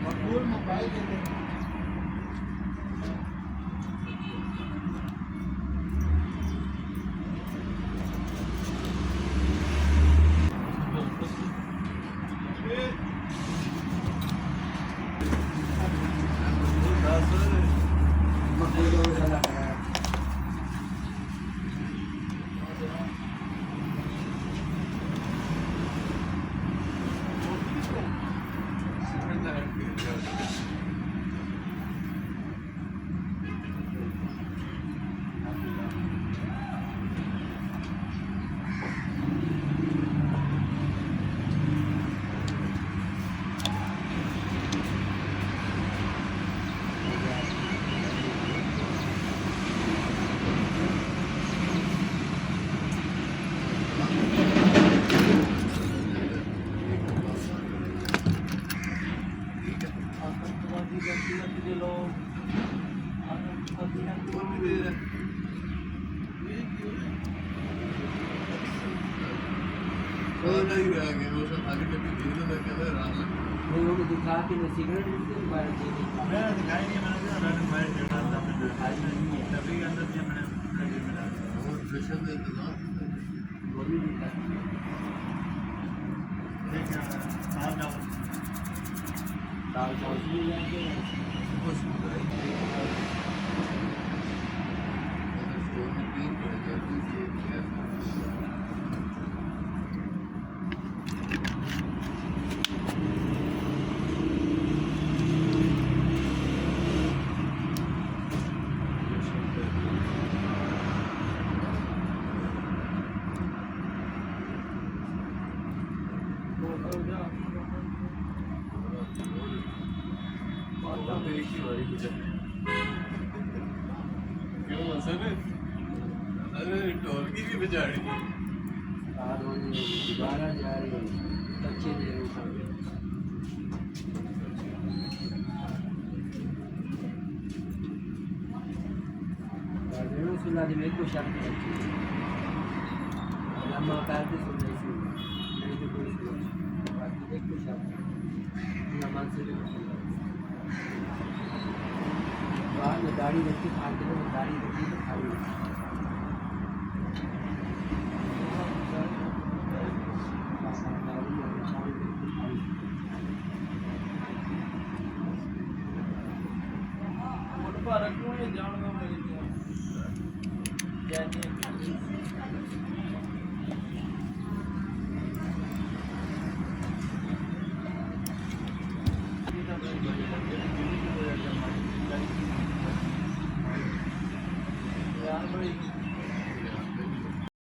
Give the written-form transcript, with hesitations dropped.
मकबूल mobile देते हैं दिखा के सिगरेट मैं दिखाई नहीं मैंने तभी अंदर से मैंने और प्रेशर दे दिया गोली दिखा देखा दाल चावल भी लेंगे कुछ स्टोर में पीन पड़ गया क्यों अरे ढोलकी भी बजाड़ी दोबारा जा रही बच्चे दे सुना दी मेरे को शर्त लम्बा करके सुन रही थी मेरी तो कोई बाकी एक को शर्त नमान से बाद में गाड़ी रखी खाते हैं गाड़ी रखी तो खाई रखूँ ये जानना मेरे